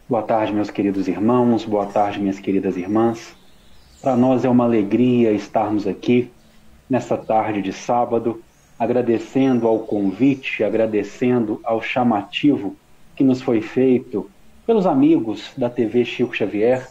Boa tarde, meus queridos irmãos, boa tarde, minhas queridas irmãs. Para nós é uma alegria estarmos aqui nessa tarde de sábado, agradecendo ao convite, agradecendo ao chamativo que nos foi feito pelos amigos da TV Chico Xavier,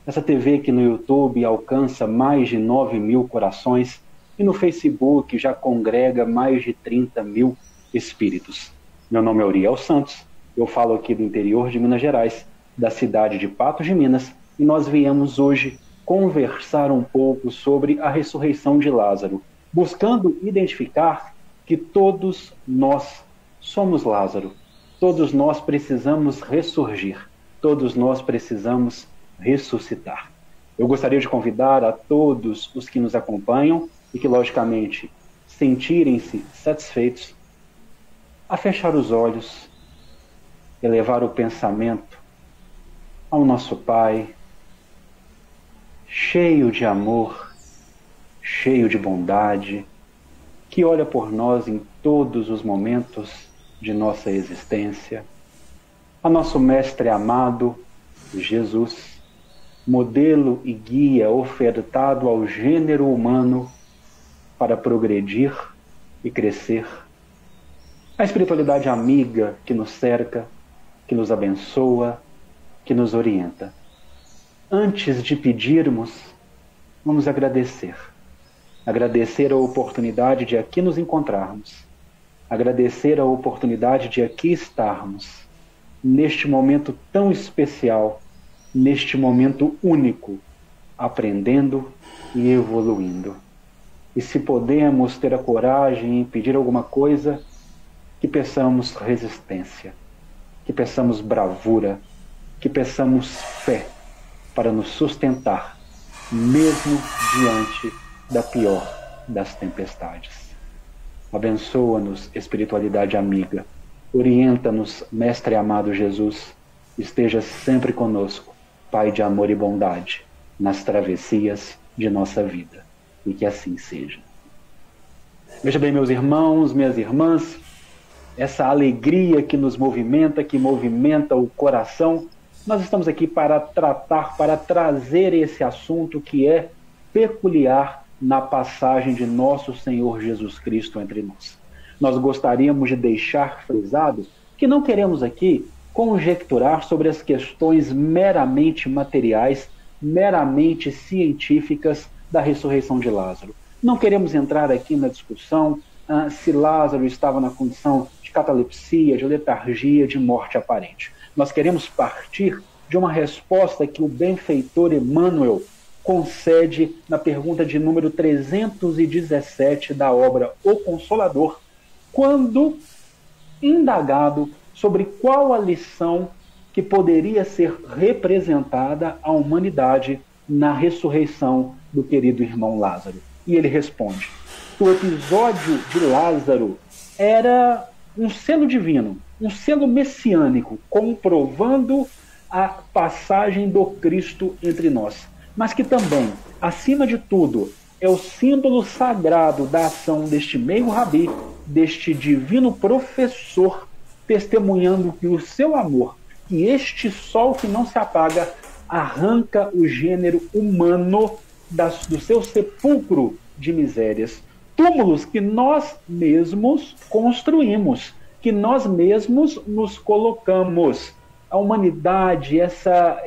essa TV que no YouTube alcança mais de 9.000 corações e no Facebook já congrega mais de 30.000 espíritos. Meu nome é Uriel Santos, eu falo aqui do interior de Minas Gerais, da cidade de Patos de Minas, e nós viemos hoje conversar um pouco sobre a ressurreição de Lázaro, buscando identificar que todos nós somos Lázaro, todos nós precisamos ressurgir, todos nós precisamos ressuscitar. Eu gostaria de convidar a todos os que nos acompanham e que, logicamente, sentirem-se satisfeitos, a fechar os olhos, elevar o pensamento ao nosso Pai, cheio de amor, cheio de bondade, que olha por nós em todos os momentos de nossa existência, a nosso Mestre amado, Jesus, modelo e guia ofertado ao gênero humano para progredir e crescer, a espiritualidade amiga que nos cerca, que nos abençoa, que nos orienta. Antes de pedirmos, vamos agradecer. Agradecer a oportunidade de aqui nos encontrarmos. Agradecer a oportunidade de aqui estarmos, neste momento tão especial, neste momento único, aprendendo e evoluindo. E se podemos ter a coragem em pedir alguma coisa, que peçamos resistência, que peçamos bravura, que peçamos fé para nos sustentar, mesmo diante da pior das tempestades. Abençoa-nos, espiritualidade amiga. Orienta-nos, Mestre amado Jesus. Esteja sempre conosco, Pai de amor e bondade, nas travessias de nossa vida. E que assim seja. Veja bem, meus irmãos, minhas irmãs, essa alegria que nos movimenta, que movimenta o coração, nós estamos aqui para tratar, para trazer esse assunto que é peculiar na passagem de nosso Senhor Jesus Cristo entre nós. Nós gostaríamos de deixar frisado que não queremos aqui conjecturar sobre as questões meramente materiais, meramente científicas da ressurreição de Lázaro. Não queremos entrar aqui na discussão se Lázaro estava na condição de catalepsia, de letargia, de morte aparente. Nós queremos partir de uma resposta que o benfeitor Emmanuel concede na pergunta de número 317 da obra O Consolador, quando indagado sobre qual a lição que poderia ser representada à humanidade na ressurreição do querido irmão Lázaro. E ele responde: o episódio de Lázaro era um selo divino, um selo messiânico, comprovando a passagem do Cristo entre nós, mas que também, acima de tudo, é o símbolo sagrado da ação deste meio rabi, deste divino professor, testemunhando que o seu amor, que este sol que não se apaga, arranca o gênero humano do seu sepulcro de misérias. Túmulos que nós mesmos construímos, que nós mesmos nos colocamos. A humanidade,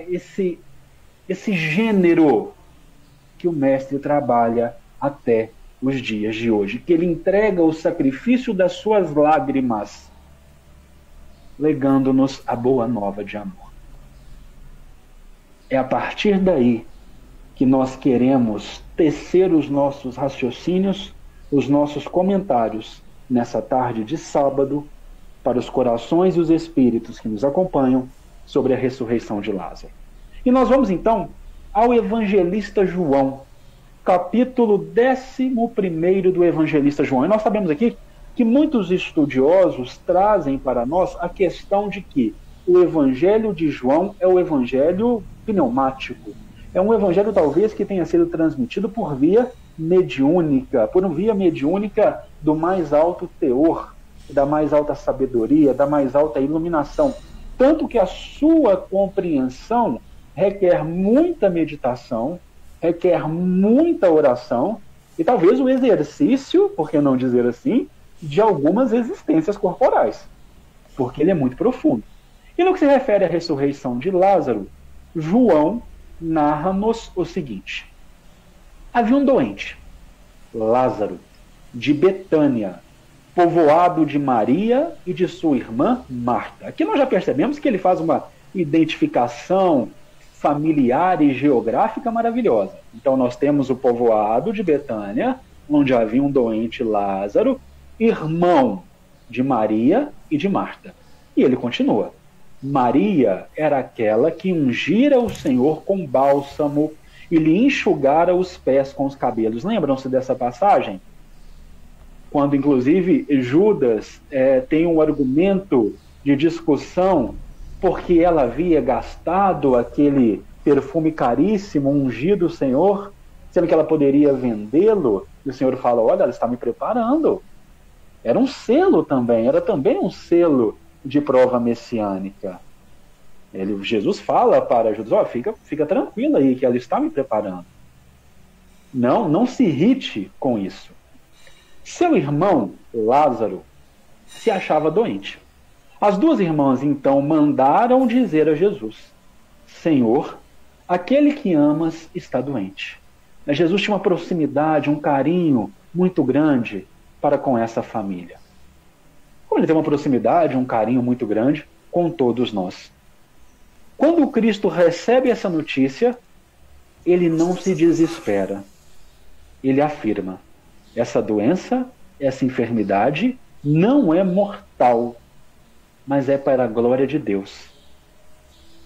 esse gênero que o Mestre trabalha até os dias de hoje, que ele entrega o sacrifício das suas lágrimas, legando-nos a boa nova de amor. É a partir daí que nós queremos tecer os nossos raciocínios, os nossos comentários nessa tarde de sábado, para os corações e os espíritos que nos acompanham sobre a ressurreição de Lázaro. E nós vamos então ao Evangelista João, capítulo 11 do Evangelista João. E nós sabemos aqui que muitos estudiosos trazem para nós a questão de que o Evangelho de João é o Evangelho pneumático. É um Evangelho talvez que tenha sido transmitido por via mediúnica do mais alto teor, da mais alta sabedoria, da mais alta iluminação. tanto que a sua compreensão requer muita meditação, requer muita oração e talvez o exercício, por que não dizer assim, de algumas existências corporais, porque ele é muito profundo. E no que se refere à ressurreição de Lázaro, João narra-nos o seguinte: havia um doente, Lázaro, de Betânia, povoado de Maria e de sua irmã Marta. Aqui nós já percebemos que ele faz uma identificação familiar e geográfica maravilhosa. Então nós temos o povoado de Betânia, onde havia um doente Lázaro, irmão de Maria e de Marta. E ele continua: Maria era aquela que ungira o Senhor com bálsamo e lhe enxugara os pés com os cabelos. Lembram-se dessa passagem? Quando, inclusive, Judas tem um argumento de discussão porque ela havia gastado aquele perfume caríssimo, ungido o Senhor, sendo que ela poderia vendê-lo. E o Senhor fala: olha, ela está me preparando. Era um selo também, era também um selo de prova messiânica. Jesus fala para Judas: oh, fica tranquila aí, que ela está me preparando. Não se irrite com isso. Seu irmão, Lázaro, se achava doente. As duas irmãs, então, mandaram dizer a Jesus: Senhor, aquele que amas está doente. Jesus tinha uma proximidade, um carinho muito grande para com essa família. Como ele tem uma proximidade, um carinho muito grande com todos nós. Quando Cristo recebe essa notícia, ele não se desespera. Ele afirma: essa doença, essa enfermidade não é mortal, mas é para a glória de Deus,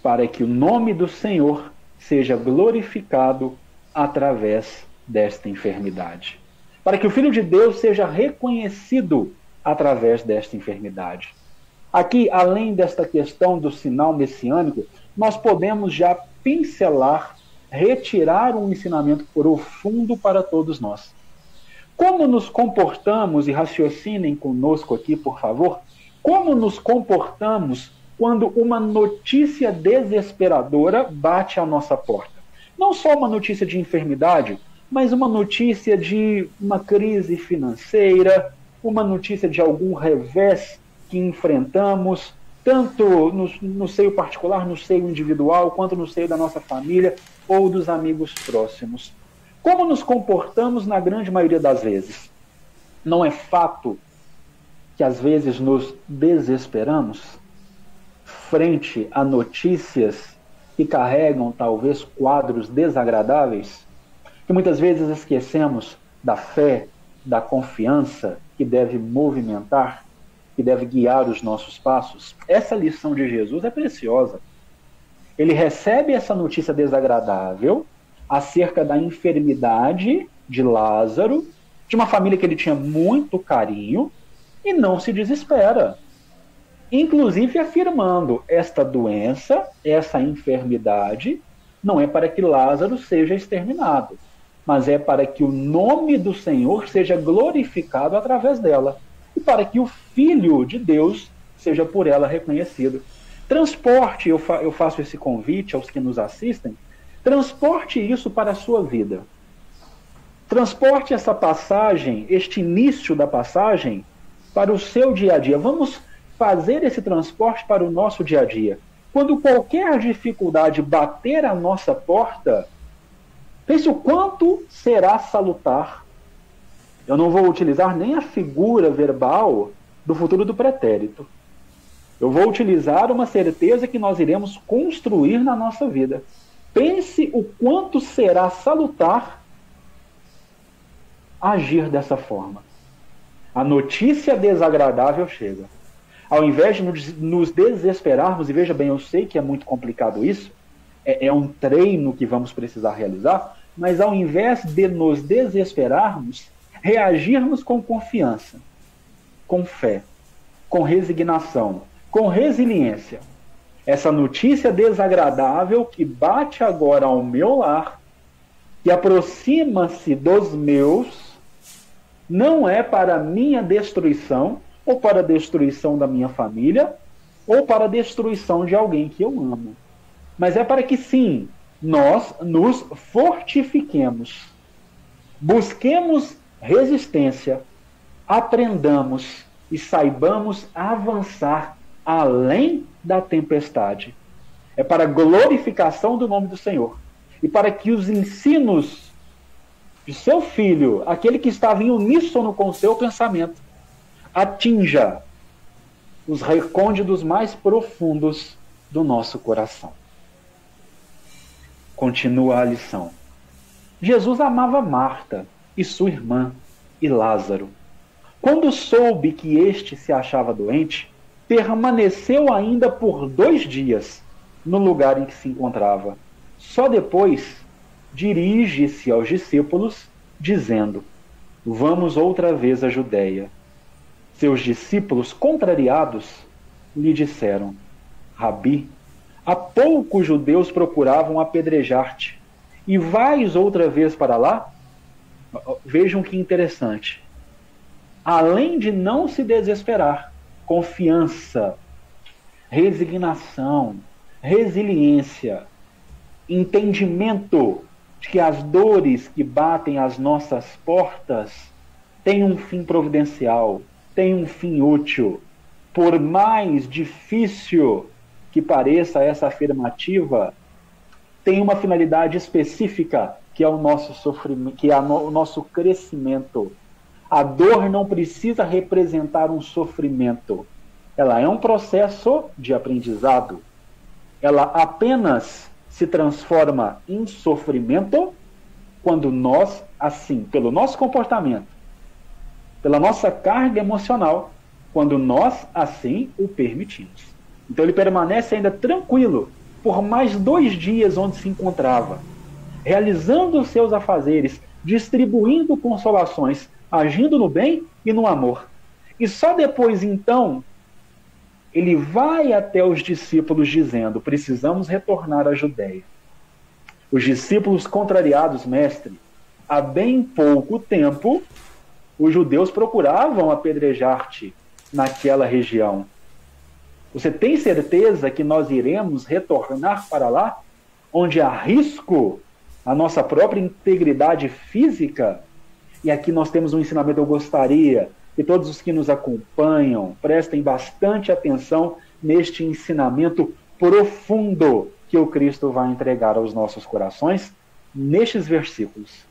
para que o nome do Senhor seja glorificado através desta enfermidade, para que o Filho de Deus seja reconhecido através desta enfermidade. Aqui, além desta questão do sinal messiânico, nós podemos já pincelar, retirar um ensinamento profundo para todos nós. Como nos comportamos, e raciocinem conosco aqui, por favor, como nos comportamos quando uma notícia desesperadora bate à nossa porta? Não só uma notícia de enfermidade, mas uma notícia de uma crise financeira, uma notícia de algum revés que enfrentamos, tanto no seio particular, no seio individual, quanto no seio da nossa família ou dos amigos próximos. Como nos comportamos na grande maioria das vezes? Não é fato que às vezes nos desesperamos frente a notícias que carregam talvez quadros desagradáveis, que muitas vezes esquecemos da fé, da confiança que deve movimentar, que deve guiar os nossos passos? Essa lição de Jesus é preciosa. Ele recebe essa notícia desagradável acerca da enfermidade de Lázaro, de uma família que ele tinha muito carinho, e não se desespera. Inclusive afirmando: esta doença, essa enfermidade, não é para que Lázaro seja exterminado, mas é para que o nome do Senhor seja glorificado através dela, e para que o Filho de Deus seja por ela reconhecido. Transporte, eu faço esse convite aos que nos assistem, transporte isso para a sua vida. Transporte essa passagem, este início da passagem, para o seu dia a dia. Vamos fazer esse transporte para o nosso dia a dia. Quando qualquer dificuldade bater à nossa porta, pense o quanto será salutar. Eu não vou utilizar nem a figura verbal do futuro do pretérito. Eu vou utilizar uma certeza que nós iremos construir na nossa vida. Pense o quanto será salutar agir dessa forma. A notícia desagradável chega. Ao invés de nos desesperarmos, e veja bem, eu sei que é muito complicado isso, é um treino que vamos precisar realizar, mas ao invés de nos desesperarmos, reagirmos com confiança, com fé, com resignação, com resiliência. Essa notícia desagradável que bate agora ao meu lar, que aproxima-se dos meus, não é para a minha destruição ou para a destruição da minha família, ou para a destruição de alguém que eu amo. Mas é para que, sim, nós nos fortifiquemos, busquemos resistência, aprendamos e saibamos avançar além da tempestade. É para a glorificação do nome do Senhor e para que os ensinos de seu filho, aquele que estava em uníssono com o seu pensamento, atinja os recônditos mais profundos do nosso coração. Continua a lição. Jesus amava Marta e sua irmã e Lázaro. Quando soube que este se achava doente, permaneceu ainda por 2 dias no lugar em que se encontrava. Só depois dirige-se aos discípulos, dizendo: vamos outra vez à Judéia. Seus discípulos, contrariados, lhe disseram: Rabi, há pouco os judeus procuravam apedrejar-te, e vais outra vez para lá? Vejam que interessante. Além de não se desesperar, confiança, resignação, resiliência, entendimento de que as dores que batem às nossas portas têm um fim providencial, têm um fim útil. Por mais difícil que pareça essa afirmativa, tem uma finalidade específica, que é o nosso sofrimento, que é o nosso crescimento. A dor não precisa representar um sofrimento. Ela é um processo de aprendizado. Ela apenas se transforma em sofrimento quando nós, assim, pelo nosso comportamento, pela nossa carga emocional, quando nós, assim, o permitimos. Então ele permanece ainda tranquilo por mais 2 dias onde se encontrava, realizando os seus afazeres, distribuindo consolações, agindo no bem e no amor. E só depois, então, ele vai até os discípulos dizendo: precisamos retornar à Judéia. Os discípulos contrariados: mestre, há bem pouco tempo os judeus procuravam apedrejar-te naquela região. Você tem certeza que nós iremos retornar para lá, onde há risco à nossa própria integridade física? E aqui nós temos um ensinamento. Eu gostaria que todos os que nos acompanham prestem bastante atenção neste ensinamento profundo que o Cristo vai entregar aos nossos corações nestes versículos.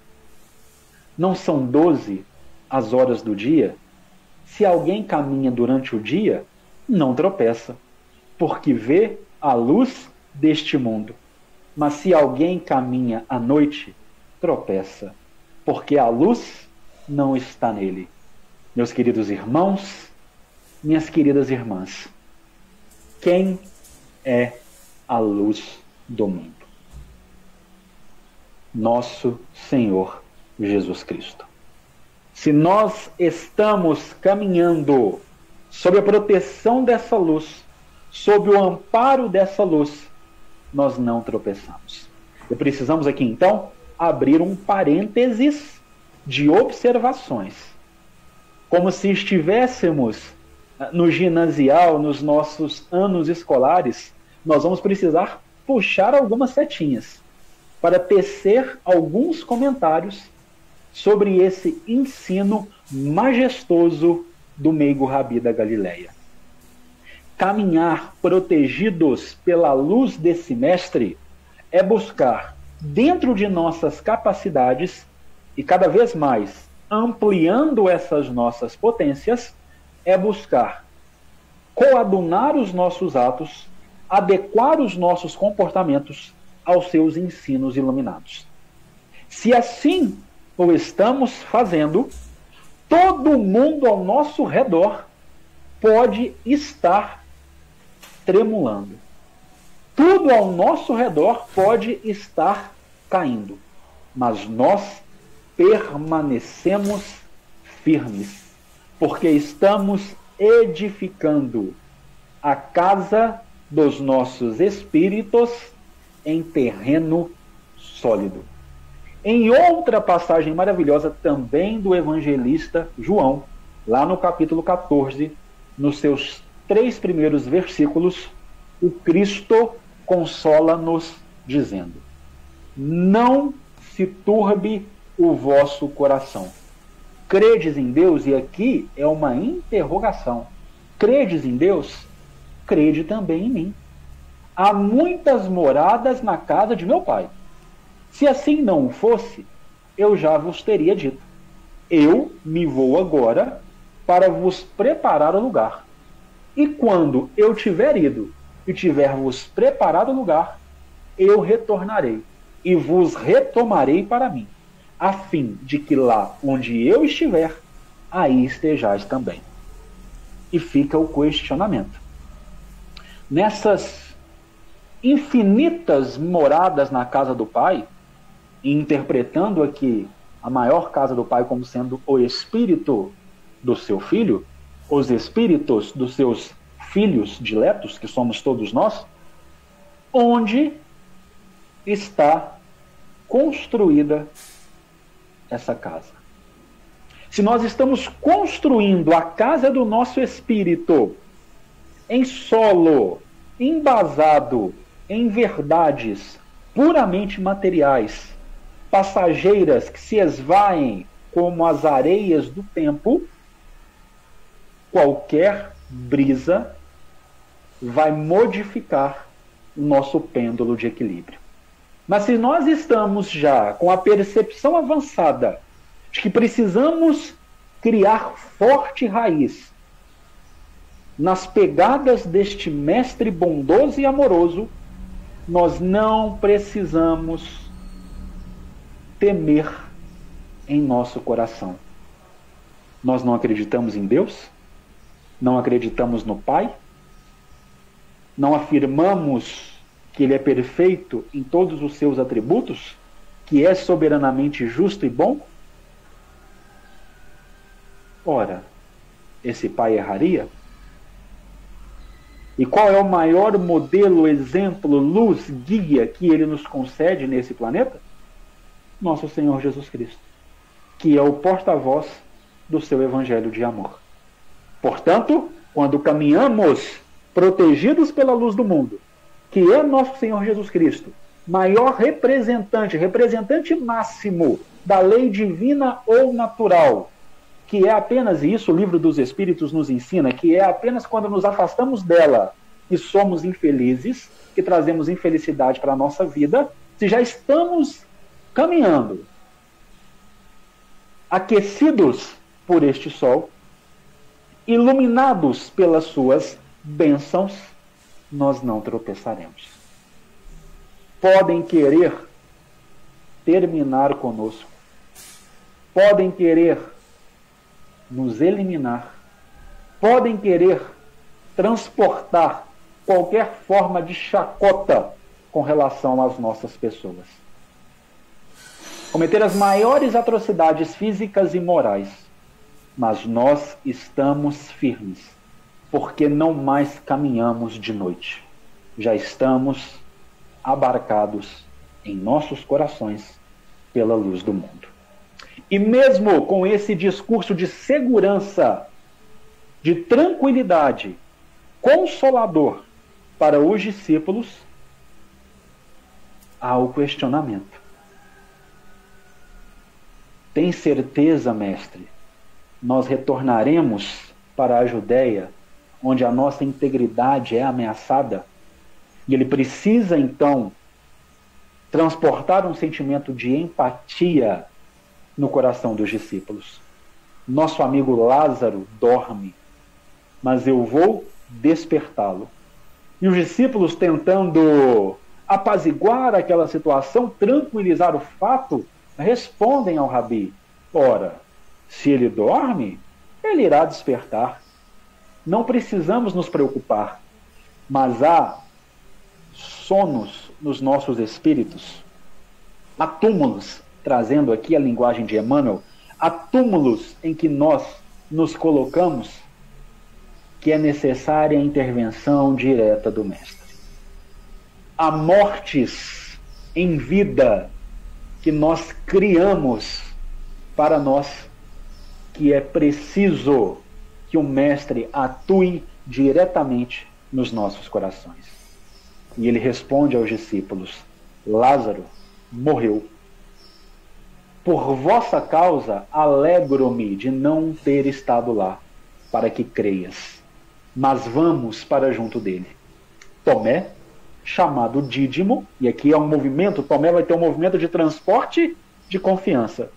Não são 12 as horas do dia? Se alguém caminha durante o dia, não tropeça, porque vê a luz deste mundo. Mas se alguém caminha à noite, tropeça, porque a luz não está nele. Meus queridos irmãos, minhas queridas irmãs, quem é a luz do mundo? Nosso Senhor Jesus Cristo. Se nós estamos caminhando sob a proteção dessa luz, sob o amparo dessa luz, nós não tropeçamos. E precisamos aqui, então, abrir um parênteses de observações. Como se estivéssemos no ginasial, nos nossos anos escolares, nós vamos precisar puxar algumas setinhas para tecer alguns comentários sobre esse ensino majestoso do meigo Rabi da Galileia. Caminhar protegidos pela luz desse mestre é buscar, dentro de nossas capacidades, e cada vez mais ampliando essas nossas potências, é buscar coadunar os nossos atos, adequar os nossos comportamentos aos seus ensinos iluminados. Se assim o estamos fazendo, todo mundo ao nosso redor pode estar tremulando. Tudo ao nosso redor pode estar caindo. Mas nós permanecemos firmes, porque estamos edificando a casa dos nossos espíritos em terreno sólido. Em outra passagem maravilhosa também do evangelista João, lá no capítulo 14, nos seus 3 primeiros versículos, o Cristo consola-nos dizendo: não se turbe o vosso coração. Credes em Deus? E aqui é uma interrogação. Credes em Deus? Crede também em mim. Há muitas moradas na casa de meu Pai. Se assim não fosse, eu já vos teria dito: eu me vou agora para vos preparar o lugar. E quando eu tiver ido e tiver vos preparado o lugar, eu retornarei e vos retomarei para mim, a fim de que lá onde eu estiver, aí estejais também. E fica o questionamento. Nessas infinitas moradas na casa do Pai, interpretando aqui a maior casa do Pai como sendo o espírito do seu filho, os espíritos dos seus filhos diletos, que somos todos nós, onde está construída essa casa. Se nós estamos construindo a casa do nosso espírito em solo, embasado em verdades puramente materiais, passageiras que se esvaem como as areias do tempo, qualquer brisa vai modificar o nosso pêndulo de equilíbrio. Mas se nós estamos já com a percepção avançada de que precisamos criar forte raiz nas pegadas deste mestre bondoso e amoroso, nós não precisamos temer em nosso coração. Nós não acreditamos em Deus? Não acreditamos no Pai? Não afirmamos que Ele é perfeito em todos os seus atributos? Que é soberanamente justo e bom? Ora, esse Pai erraria? E qual é o maior modelo, exemplo, luz, guia que Ele nos concede nesse planeta? Nosso Senhor Jesus Cristo, que é o porta-voz do seu Evangelho de amor. Portanto, quando caminhamos protegidos pela luz do mundo, que é nosso Senhor Jesus Cristo, maior representante máximo da lei divina ou natural, que é apenas isso, o Livro dos Espíritos nos ensina, que é apenas quando nos afastamos dela e somos infelizes, que trazemos infelicidade para a nossa vida, se já estamos caminhando, aquecidos por este sol, iluminados pelas suas bênçãos, nós não tropeçaremos. Podem querer terminar conosco, podem querer nos eliminar, podem querer transportar qualquer forma de chacota com relação às nossas pessoas. Cometer as maiores atrocidades físicas e morais, mas nós estamos firmes, porque não mais caminhamos de noite. Já estamos abarcados em nossos corações pela luz do mundo. E mesmo com esse discurso de segurança, de tranquilidade, consolador para os discípulos, há o questionamento. Tem certeza, mestre, nós retornaremos para a Judéia, onde a nossa integridade é ameaçada? E ele precisa, então, transportar um sentimento de empatia no coração dos discípulos. Nosso amigo Lázaro dorme, mas eu vou despertá-lo. E os discípulos, tentando apaziguar aquela situação, tranquilizar o fato, respondem ao Rabi: ora, se ele dorme, ele irá despertar. Não precisamos nos preocupar, mas há sonos nos nossos espíritos, há túmulos, trazendo aqui a linguagem de Emmanuel, há túmulos em que nós nos colocamos, que é necessária a intervenção direta do Mestre. Há mortes em vida que nós criamos para nós, que é preciso que o Mestre atue diretamente nos nossos corações. E ele responde aos discípulos: Lázaro morreu. Por vossa causa, alegro-me de não ter estado lá, para que creias. Mas vamos para junto dele. Tomé, chamado Dídimo, e aqui é um movimento, Tomé vai ter um movimento de transporte de confiança,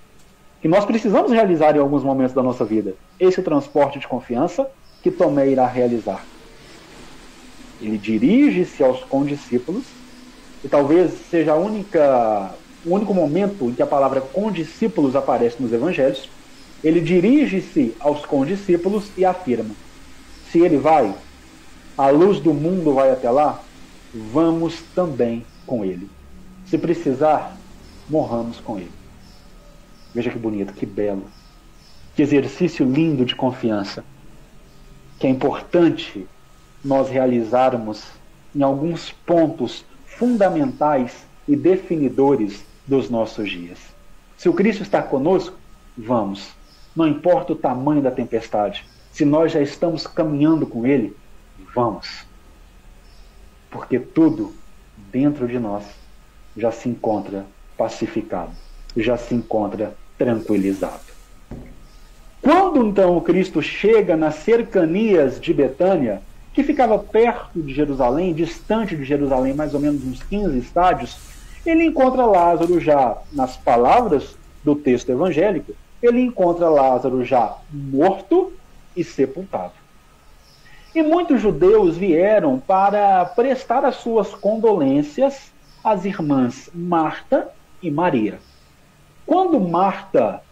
que nós precisamos realizar em alguns momentos da nossa vida. Esse transporte de confiança que Tomé irá realizar. Ele dirige-se aos condiscípulos, e talvez seja o único momento em que a palavra condiscípulos aparece nos evangelhos. Ele dirige-se aos condiscípulos e afirma: se ele vai, a luz do mundo vai até lá, vamos também com ele. Se precisar, morramos com ele. Veja que bonito, que belo, que exercício lindo de confiança, que é importante nós realizarmos em alguns pontos fundamentais e definidores dos nossos dias. Se o Cristo está conosco, vamos. Não importa o tamanho da tempestade. Se nós já estamos caminhando com Ele, vamos. Porque tudo dentro de nós já se encontra pacificado, já se encontra tranquilizado. Quando então o Cristo chega nas cercanias de Betânia, que ficava perto de Jerusalém, distante de Jerusalém, mais ou menos uns 15 estádios, ele encontra Lázaro já, nas palavras do texto evangélico, ele encontra Lázaro já morto e sepultado. E muitos judeus vieram para prestar as suas condolências às irmãs Marta e Maria. Quando Marta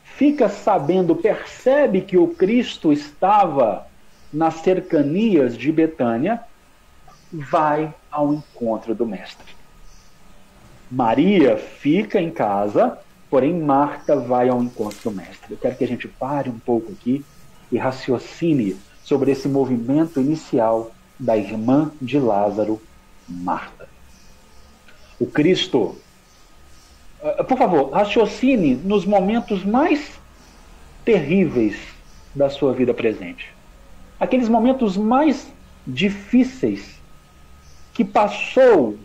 fica sabendo, percebe que o Cristo estava nas cercanias de Betânia, vai ao encontro do Mestre. Maria fica em casa, porém Marta vai ao encontro do Mestre. Eu quero que a gente pare um pouco aqui e raciocine sobre esse movimento inicial da irmã de Lázaro, Marta. O Cristo, por favor, raciocine nos momentos mais terríveis da sua vida presente. Aqueles momentos mais difíceis que passou,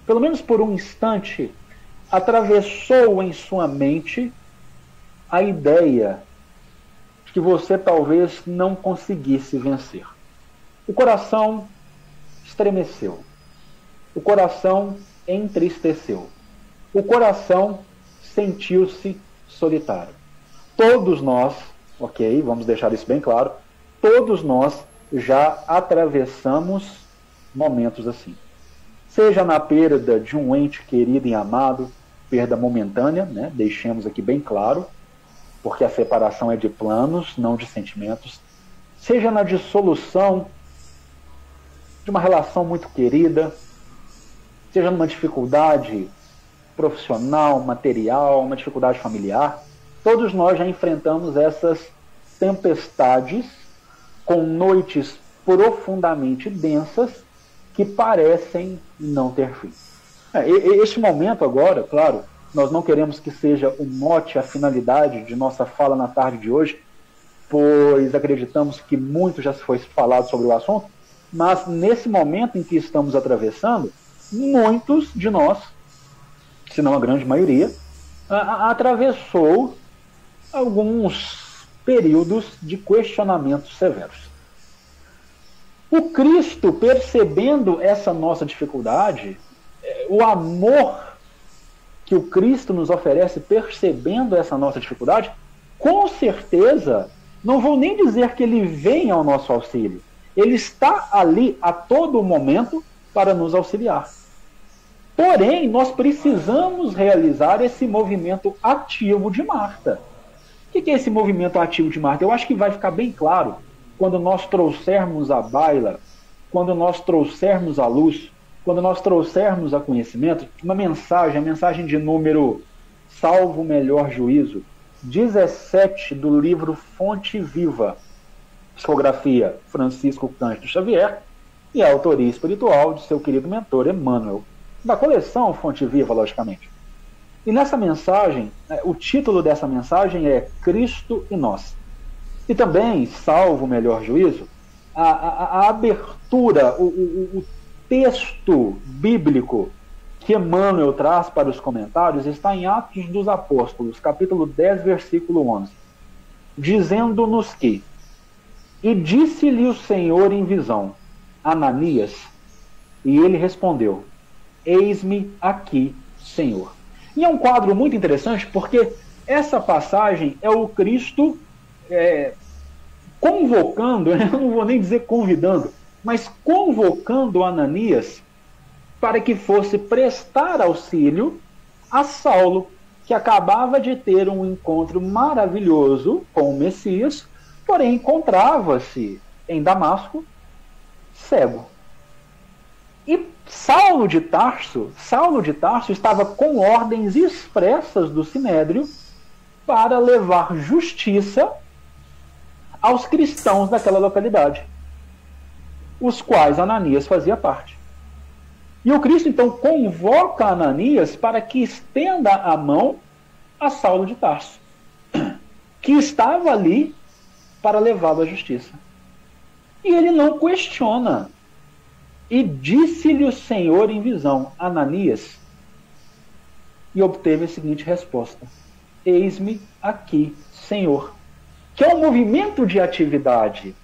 pelo menos por um instante, atravessou em sua mente a ideia de que você talvez não conseguisse vencer. O coração estremeceu. O coração entristeceu. O coração sentiu-se solitário. Todos nós, ok, vamos deixar isso bem claro, todos nós já atravessamos momentos assim. Seja na perda de um ente querido e amado, perda momentânea, né? Deixemos aqui bem claro, porque a separação é de planos, não de sentimentos. Seja na dissolução de uma relação muito querida, seja numa dificuldade profissional, material, uma dificuldade familiar, todos nós já enfrentamos essas tempestades com noites profundamente densas que parecem não ter fim. Este momento agora, claro, nós não queremos que seja o mote, a finalidade de nossa fala na tarde de hoje, pois acreditamos que muito já se foi falado sobre o assunto, mas nesse momento em que estamos atravessando, muitos de nós, se não a grande maioria, atravessou alguns períodos de questionamentos severos. O Cristo, percebendo essa nossa dificuldade, o amor que o Cristo nos oferece, percebendo essa nossa dificuldade, com certeza, não vou nem dizer que ele vem ao nosso auxílio. Ele está ali a todo momento para nos auxiliar. Porém, nós precisamos realizar esse movimento ativo de Marta. O que é esse movimento ativo de Marta? Eu acho que vai ficar bem claro quando nós trouxermos a baila, quando nós trouxermos a luz, quando nós trouxermos a conhecimento, uma mensagem, a mensagem de número, salvo o melhor juízo, 17 do livro Fonte Viva, psicografia Francisco Cândido Xavier, e a autoria espiritual de seu querido mentor Emmanuel, da coleção Fonte Viva, logicamente. E nessa mensagem, o título dessa mensagem é Cristo e Nós. E também, salvo o melhor juízo, a abertura, o texto bíblico que Emmanuel traz para os comentários está em Atos dos Apóstolos, capítulo 10, versículo 11, dizendo-nos que: e disse-lhe o Senhor em visão, Ananias, e ele respondeu, eis-me aqui, Senhor. E é um quadro muito interessante porque essa passagem é o Cristo convocando, eu não vou nem dizer convidando, mas convocando Ananias para que fosse prestar auxílio a Saulo, que acabava de ter um encontro maravilhoso com o Messias, porém encontrava-se em Damasco cego. E Saulo de Tarso estava com ordens expressas do Sinédrio para levar justiça aos cristãos daquela localidade, os quais Ananias fazia parte. E o Cristo então convoca Ananias para que estenda a mão a Saulo de Tarso, que estava ali para levá-lo à justiça. E ele não questiona. E disse-lhe o Senhor em visão, Ananias, e obteve a seguinte resposta: eis-me aqui, Senhor. Que é um movimento de atividade.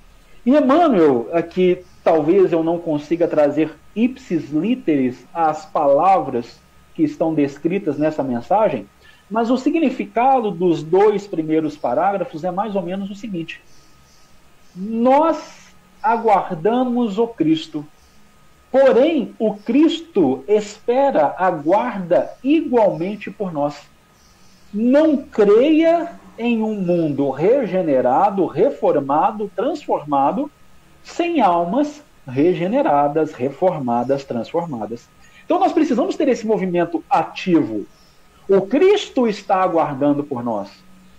E Emmanuel, aqui talvez eu não consiga trazer ipsis literis as palavras que estão descritas nessa mensagem, mas o significado dos 2 primeiros parágrafos é mais ou menos o seguinte: nós aguardamos o Cristo, porém o Cristo aguarda igualmente por nós. Não creia em um mundo regenerado, reformado, transformado, sem almas regeneradas, reformadas, transformadas. Então nós precisamos ter esse movimento ativo. O Cristo está aguardando por nós.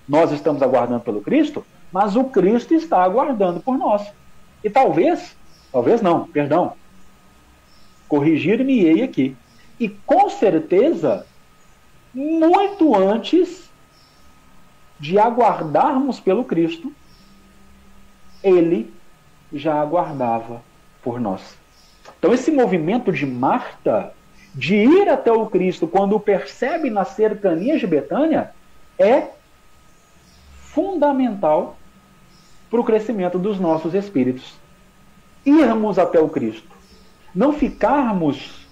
Nós estamos aguardando pelo Cristo, mas o Cristo está aguardando por nós. E talvez não, perdão, corrigir-me-ei aqui. E com certeza, muito antes de aguardarmos pelo Cristo, ele já aguardava por nós. Então esse movimento de Marta, de ir até o Cristo quando o percebe nas cercanias de Betânia, é fundamental para o crescimento dos nossos espíritos. Irmos até o Cristo. Não ficarmos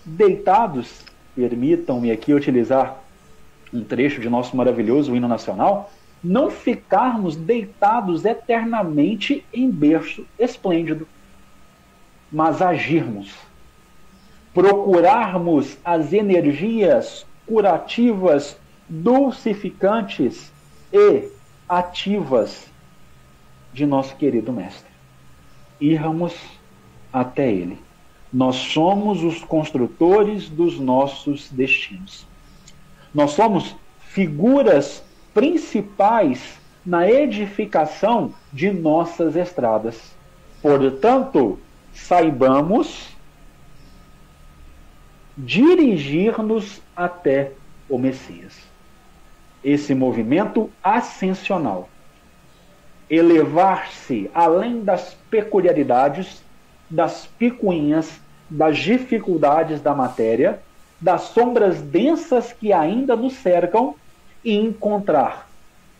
deitados, permitam-me aqui utilizar um trecho de nosso maravilhoso hino nacional, não ficarmos deitados eternamente em berço esplêndido, mas agirmos, procurarmos as energias curativas, dulcificantes e ativas de nosso querido Mestre. Irmos até ele. Nós somos os construtores dos nossos destinos. Nós somos figuras principais na edificação de nossas estradas. Portanto, saibamos dirigir-nos até o Messias. Esse movimento ascensional, elevar-se além das peculiaridades, das picuinhas, das dificuldades da matéria, das sombras densas que ainda nos cercam, e encontrar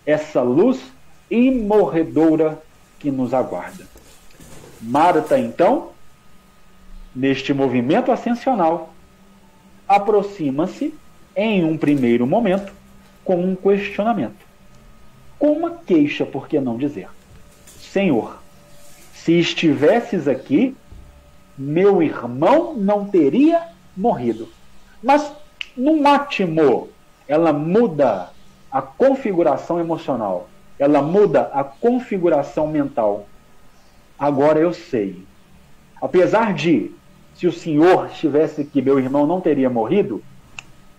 essa luz imorredoura que nos aguarda. Marta, então, neste movimento ascensional, aproxima-se, em um primeiro momento, com um questionamento, com uma queixa, por que não dizer: Senhor, se estivesses aqui, meu irmão não teria morrido. Mas, no átimo, ela muda a configuração emocional, ela muda a configuração mental. Agora eu sei. Apesar de, se o Senhor estivesse aqui, meu irmão não teria morrido,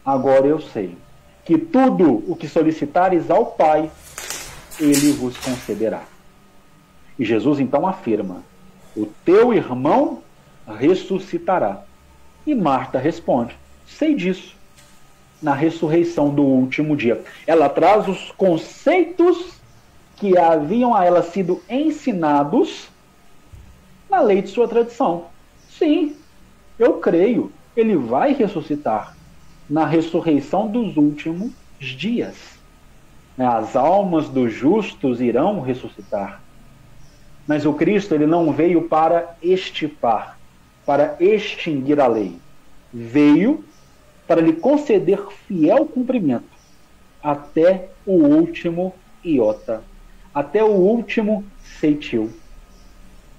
agora eu sei que tudo o que solicitares ao Pai, Ele vos concederá. E Jesus então afirma: o teu irmão ressuscitará. E Marta responde: sei disso. Na ressurreição do último dia. Ela traz os conceitos que haviam a ela sido ensinados na lei de sua tradição. Sim, eu creio, ele vai ressuscitar na ressurreição dos últimos dias. As almas dos justos irão ressuscitar. Mas o Cristo, ele não veio para extirpar, para extinguir a lei. Veio para lhe conceder fiel cumprimento até o último iota, até o último ceitil.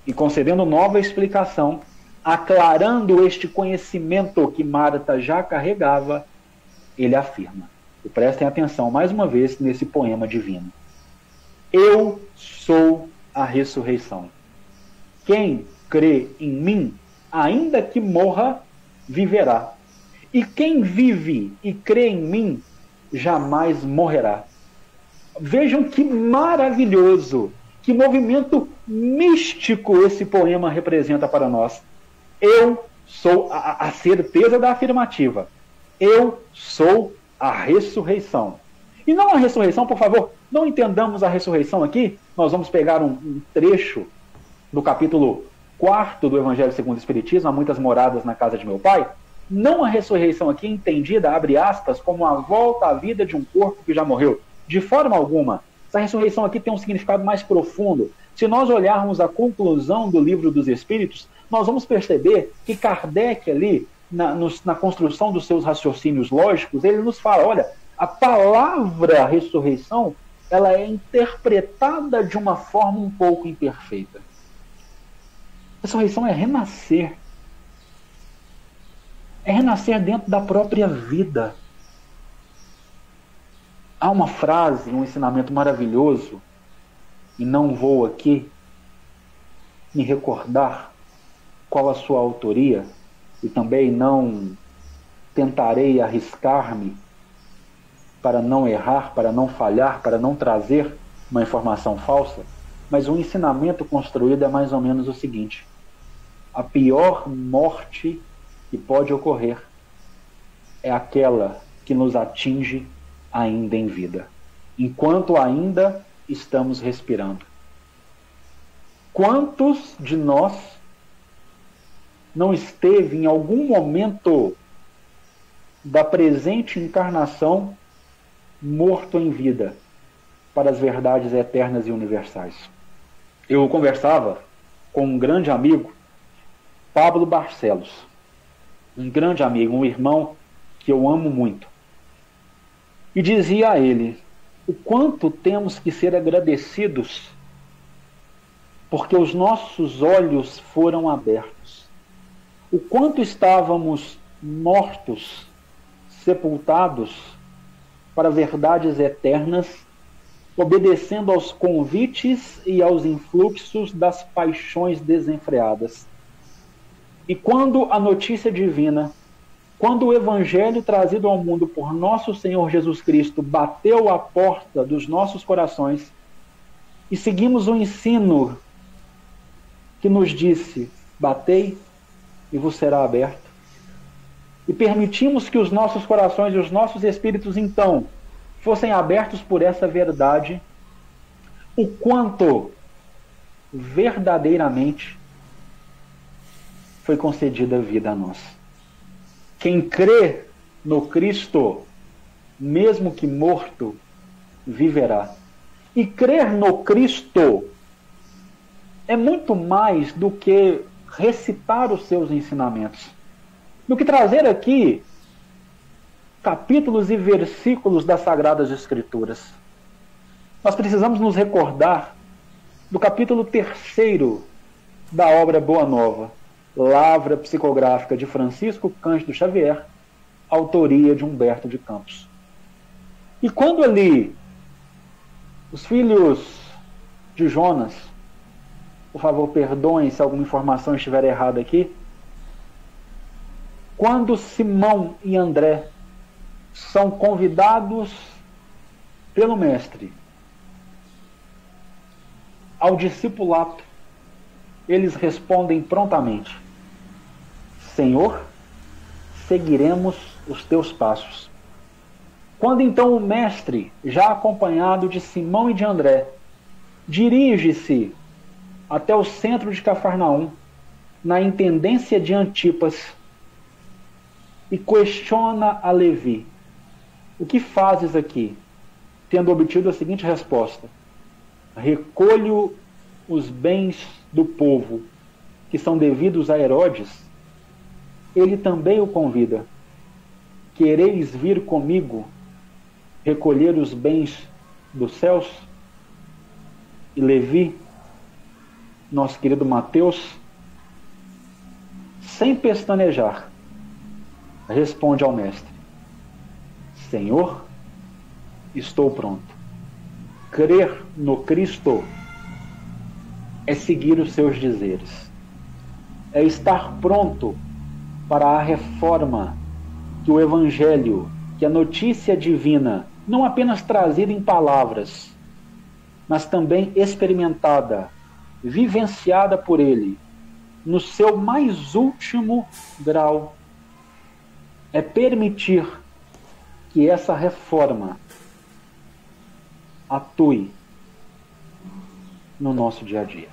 E concedendo nova explicação, aclarando este conhecimento que Marta já carregava, ele afirma. E prestem atenção mais uma vez nesse poema divino. Eu sou a ressurreição. Quem crê em mim, ainda que morra, viverá. E quem vive e crê em mim, jamais morrerá. Vejam que maravilhoso, que movimento místico esse poema representa para nós. Eu sou a certeza da afirmativa. Eu sou a ressurreição. E não a ressurreição, por favor, não entendamos a ressurreição aqui. Nós vamos pegar um trecho do capítulo 4 do Evangelho segundo o Espiritismo, Há Muitas Moradas na Casa de Meu Pai. Não a ressurreição aqui entendida, abre aspas, como a volta à vida de um corpo que já morreu. De forma alguma. Essa ressurreição aqui tem um significado mais profundo. Se nós olharmos a conclusão do Livro dos Espíritos, nós vamos perceber que Kardec ali, na construção dos seus raciocínios lógicos, ele nos fala, olha, a palavra ressurreição, ela é interpretada de uma forma um pouco imperfeita. Ressurreição é renascer. É renascer dentro da própria vida. Há uma frase, um ensinamento maravilhoso, e não vou aqui me recordar qual a sua autoria, e também não tentarei arriscar-me para não errar, para não falhar, para não trazer uma informação falsa, mas o ensinamento construído é mais ou menos o seguinte: a pior morte que pode ocorrer é aquela que nos atinge ainda em vida, enquanto ainda estamos respirando. Quantos de nós não esteve em algum momento da presente encarnação morto em vida para as verdades eternas e universais? Eu conversava com um grande amigo, Pablo Barcelos, um grande amigo, um irmão que eu amo muito, e dizia a ele o quanto temos que ser agradecidos porque os nossos olhos foram abertos, o quanto estávamos mortos, sepultados para verdades eternas, obedecendo aos convites e aos influxos das paixões desenfreadas. E quando a notícia divina, quando o Evangelho trazido ao mundo por nosso Senhor Jesus Cristo bateu à porta dos nossos corações e seguimos o ensino que nos disse: batei e vos será aberto, e permitimos que os nossos corações e os nossos espíritos então fossem abertos por essa verdade, o quanto verdadeiramente foi concedida vida a nós. Quem crê no Cristo, mesmo que morto, viverá. E crer no Cristo é muito mais do que recitar os seus ensinamentos, do que trazer aqui capítulos e versículos das Sagradas Escrituras. Nós precisamos nos recordar do capítulo 3º da obra Boa Nova, Lavra Psicográfica de Francisco Cândido Xavier, autoria de Humberto de Campos. E quando ali os filhos de Jonas, por favor, perdoem se alguma informação estiver errada aqui, quando Simão e André são convidados pelo Mestre ao discipulato, eles respondem prontamente: Senhor, seguiremos os teus passos. Quando então o Mestre, já acompanhado de Simão e de André, dirige-se até o centro de Cafarnaum na intendência de Antipas e questiona a Levi: o que fazes aqui? Tendo obtido a seguinte resposta: recolho os bens do povo que são devidos a Herodes. Ele também o convida: quereis vir comigo recolher os bens dos céus? E Levi, nosso querido Mateus, sem pestanejar, responde ao mestre: Senhor, estou pronto. Crer no Cristo é seguir os seus dizeres, é estar pronto para a reforma que o Evangelho, que a notícia divina, não apenas trazida em palavras, mas também experimentada, vivenciada por ele, no seu mais último grau, é permitir que essa reforma atue no nosso dia a dia.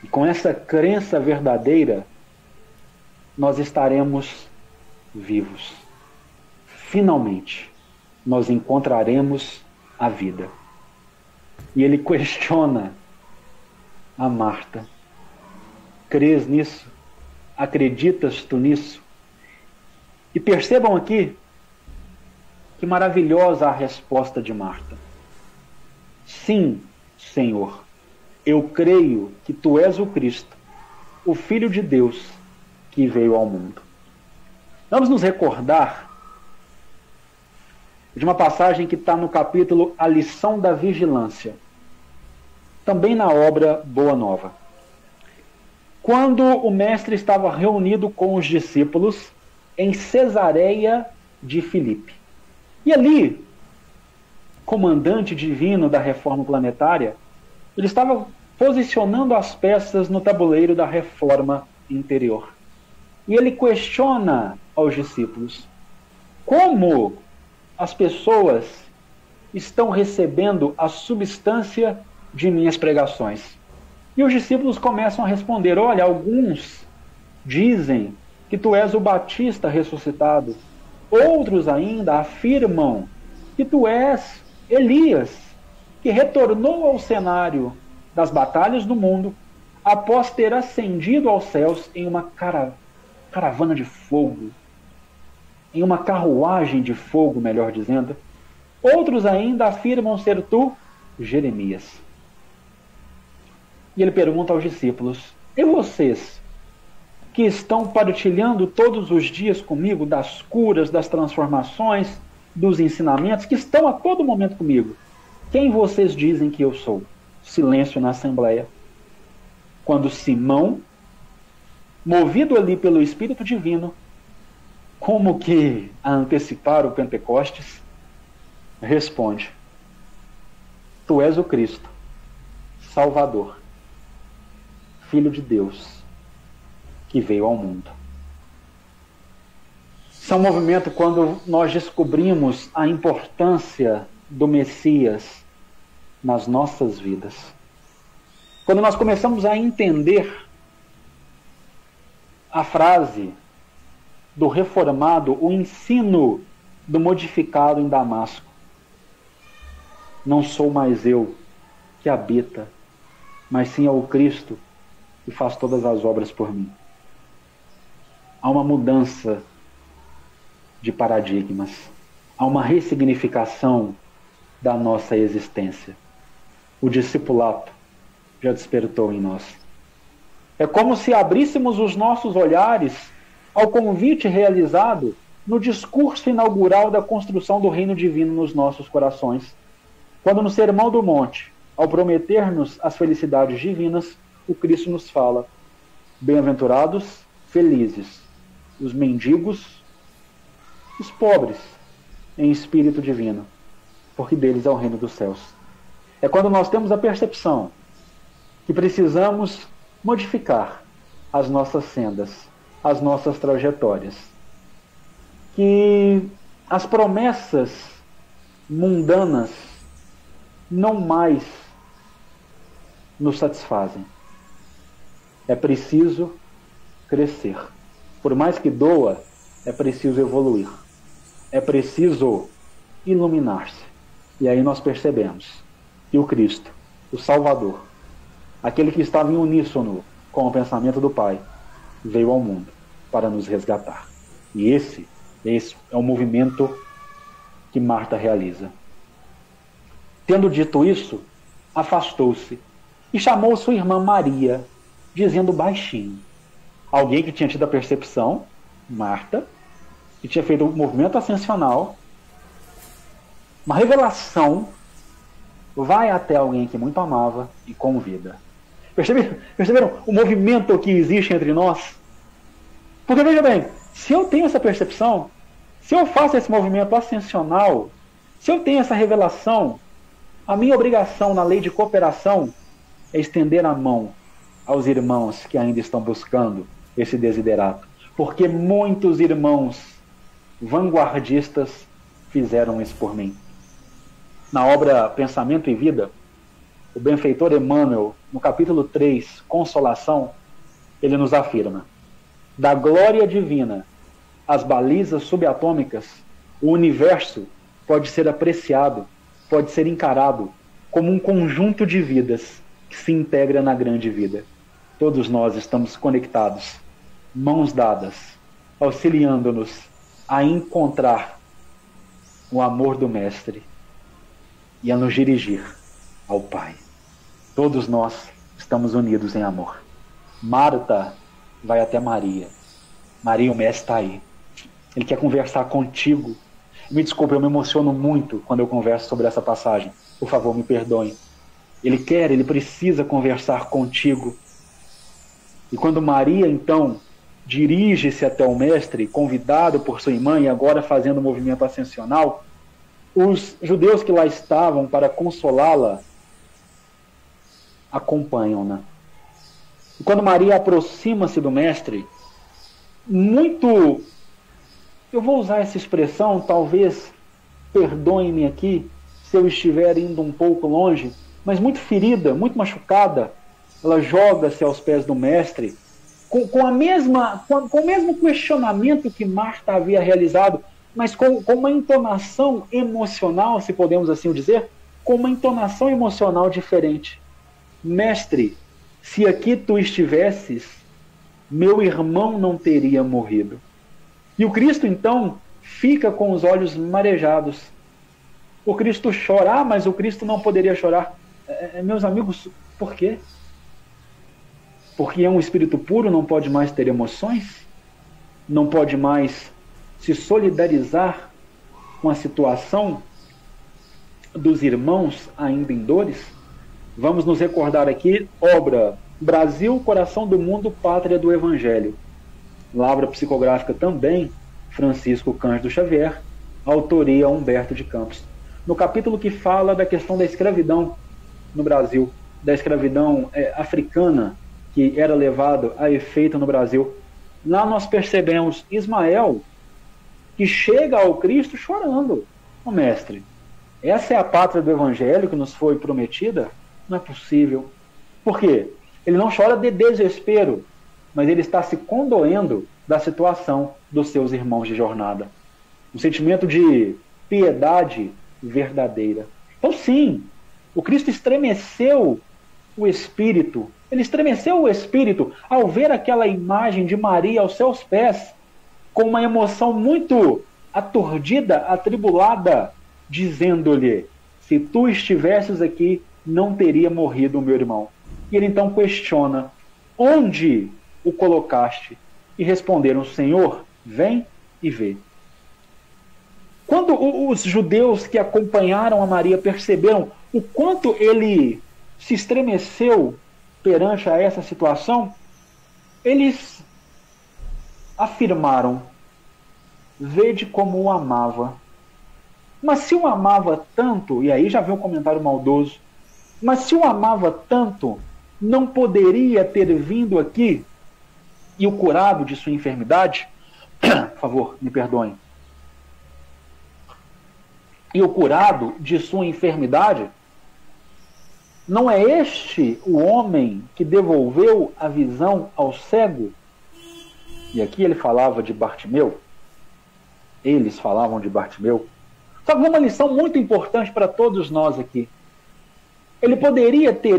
E com essa crença verdadeira, nós estaremos vivos. Finalmente, nós encontraremos a vida. E ele questiona a Marta: crês nisso? Acreditas tu nisso? E percebam aqui que maravilhosa a resposta de Marta. Sim, Senhor, eu creio que tu és o Cristo, o Filho de Deus que veio ao mundo. Vamos nos recordar de uma passagem que está no capítulo A Lição da Vigilância, também na obra Boa Nova. Quando o mestre estava reunido com os discípulos em Cesareia de Filipe. E ali, comandante divino da reforma planetária, ele estava posicionando as peças no tabuleiro da reforma interior. E ele questiona aos discípulos: como as pessoas estão recebendo a substância de minhas pregações? E os discípulos começam a responder: olha, alguns dizem que tu és o Batista ressuscitado. Outros ainda afirmam que tu és Elias, que retornou ao cenário das batalhas do mundo após ter ascendido aos céus em uma caravana de fogo, em uma carruagem de fogo, melhor dizendo. Outros ainda afirmam ser tu, Jeremias. E ele pergunta aos discípulos: e vocês, que estão partilhando todos os dias comigo das curas, das transformações, dos ensinamentos, que estão a todo momento comigo, quem vocês dizem que eu sou? Silêncio na assembleia. Quando Simão, movido ali pelo Espírito Divino, como que a antecipar o Pentecostes, responde: tu és o Cristo, Salvador, Filho de Deus, que veio ao mundo. Isso é um movimento quando nós descobrimos a importância do Messias nas nossas vidas. Quando nós começamos a entender a frase do reformado, o ensino do modificado em Damasco: não sou mais eu que habita, mas sim é o Cristo que faz todas as obras por mim. Há uma mudança de paradigmas, há uma ressignificação da nossa existência. O discipulado já despertou em nós. É como se abríssemos os nossos olhares ao convite realizado no discurso inaugural da construção do reino divino nos nossos corações, quando no Sermão do Monte, ao prometer-nos as felicidades divinas, o Cristo nos fala: bem-aventurados, felizes, os mendigos, os pobres em espírito divino, porque deles é o reino dos céus. É quando nós temos a percepção que precisamos modificar as nossas sendas, as nossas trajetórias, que as promessas mundanas não mais nos satisfazem. É preciso crescer. Por mais que doa, é preciso evoluir. É preciso iluminar-se. E aí nós percebemos que o Cristo, o Salvador, aquele que estava em uníssono com o pensamento do Pai, veio ao mundo para nos resgatar. E esse é o movimento que Marta realiza. Tendo dito isso, afastou-se e chamou sua irmã Maria, dizendo baixinho. Alguém que tinha tido a percepção, Marta, que tinha feito um movimento ascensional, uma revelação, vai até alguém que muito amava e convida. Perceberam o movimento que existe entre nós? Porque veja bem, se eu tenho essa percepção, se eu faço esse movimento ascensional, se eu tenho essa revelação, a minha obrigação na lei de cooperação é estender a mão aos irmãos que ainda estão buscando esse desiderato. Porque muitos irmãos vanguardistas fizeram isso por mim. Na obra Pensamento e Vida, o benfeitor Emmanuel, no capítulo 3, Consolação, ele nos afirma: da glória divina às balizas subatômicas, o universo pode ser apreciado, pode ser encarado como um conjunto de vidas que se integra na grande vida. Todos nós estamos conectados, mãos dadas, auxiliando-nos a encontrar o amor do Mestre e a nos dirigir ao Pai. Todos nós estamos unidos em amor. Marta vai até Maria. Maria, o Mestre está aí. Ele quer conversar contigo. Me desculpe, eu me emociono muito quando eu converso sobre essa passagem. Por favor, me perdoem. Ele precisa conversar contigo. E quando Maria, então, dirige-se até o Mestre, convidado por sua irmã e agora fazendo o movimento ascensional, os judeus que lá estavam para consolá-la acompanham-na. E quando Maria aproxima-se do Mestre, eu vou usar essa expressão, talvez perdoem-me aqui se eu estiver indo um pouco longe, mas muito ferida, muito machucada, ela joga-se aos pés do Mestre com o mesmo questionamento que Marta havia realizado, mas com uma entonação emocional, se podemos assim dizer, com uma entonação emocional diferente. Mestre, se aqui tu estivesses, meu irmão não teria morrido. E o Cristo, então, fica com os olhos marejados. O Cristo chora, mas o Cristo não poderia chorar. Meus amigos, por quê? Porque é um espírito puro, não pode mais ter emoções? Não pode mais se solidarizar com a situação dos irmãos ainda em dores? Vamos nos recordar aqui, obra Brasil, Coração do Mundo, Pátria do Evangelho. Lavra psicográfica também, Francisco Cândido Xavier, autoria Humberto de Campos. No capítulo que fala da questão da escravidão no Brasil, da escravidão africana que era levada a efeito no Brasil, lá nós percebemos Ismael, que chega ao Cristo chorando. Ô mestre, essa é a pátria do Evangelho que nos foi prometida? Não é possível. Por quê? Ele não chora de desespero, mas ele está se condoendo da situação dos seus irmãos de jornada. Um sentimento de piedade verdadeira. Então sim, o Cristo estremeceu o espírito. Ele estremeceu o espírito ao ver aquela imagem de Maria aos seus pés, com uma emoção muito aturdida, atribulada, dizendo-lhe: se tu estivesses aqui, não teria morrido o meu irmão. E ele então questiona: onde o colocaste? E responderam: Senhor, vem e vê. Quando os judeus que acompanharam a Maria perceberam o quanto ele se estremeceu perante a essa situação, eles afirmaram: vede como o amava. Mas se o amava tanto, e aí já vem um comentário maldoso, mas se o amava tanto, não poderia ter vindo aqui e o curado de sua enfermidade? Por favor, me perdoem. E o curado de sua enfermidade? Não é este o homem que devolveu a visão ao cego? E aqui ele falava de Bartimeu. Eles falavam de Bartimeu. Só que uma lição muito importante para todos nós aqui. Ele poderia ter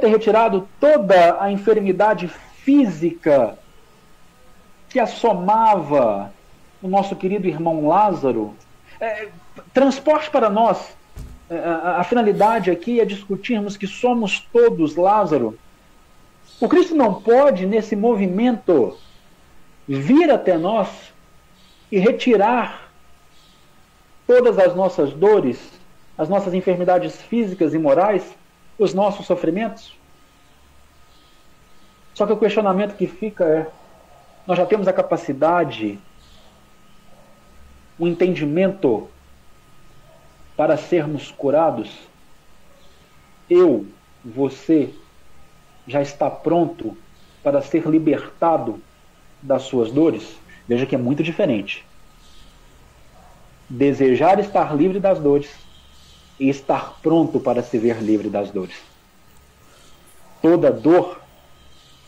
retirado toda a enfermidade física que assomava o nosso querido irmão Lázaro. Transporte para nós. A finalidade aqui é discutirmos que somos todos Lázaro. O Cristo não pode, nesse movimento, vir até nós e retirar todas as nossas dores, as nossas enfermidades físicas e morais, os nossos sofrimentos. Só que o questionamento que fica é: nós já temos a capacidade, o entendimento para sermos curados? Eu, você, já está pronto para ser libertado das suas dores? Veja que é muito diferente. Desejar estar livre das dores e estar pronto para se ver livre das dores. Toda dor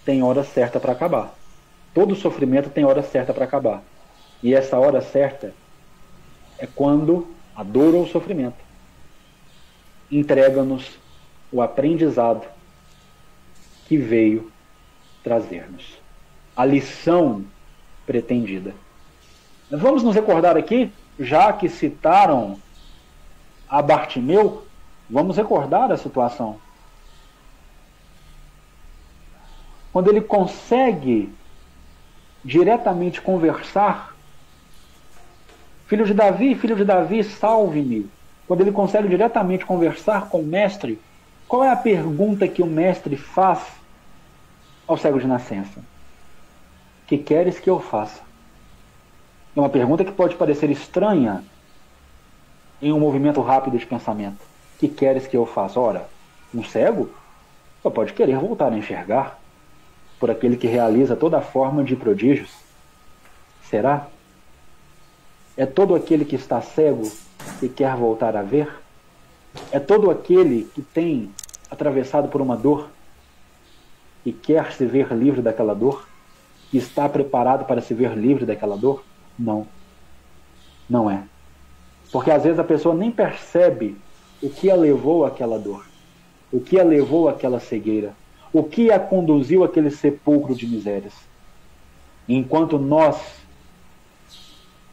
tem hora certa para acabar. Todo sofrimento tem hora certa para acabar. E essa hora certa é quando a dor ou o sofrimento entrega-nos o aprendizado que veio trazer-nos. A lição pretendida. Vamos nos recordar aqui, já que citaram a Bartimeu, vamos recordar a situação. Quando ele consegue diretamente conversar, filho de Davi, salve-me. Quando ele consegue diretamente conversar com o mestre, qual é a pergunta que o mestre faz ao cego de nascença? Que queres que eu faça? É uma pergunta que pode parecer estranha em um movimento rápido de pensamento. Que queres que eu faça? Ora, um cego só pode querer voltar a enxergar por aquele que realiza toda forma de prodígios. Será? É todo aquele que está cego e quer voltar a ver? É todo aquele que tem atravessado por uma dor e quer se ver livre daquela dor? Que está preparado para se ver livre daquela dor? Não. Não é. Porque às vezes a pessoa nem percebe o que a levou àquela dor, o que a levou àquela cegueira, o que a conduziu àquele sepulcro de misérias. E enquanto nós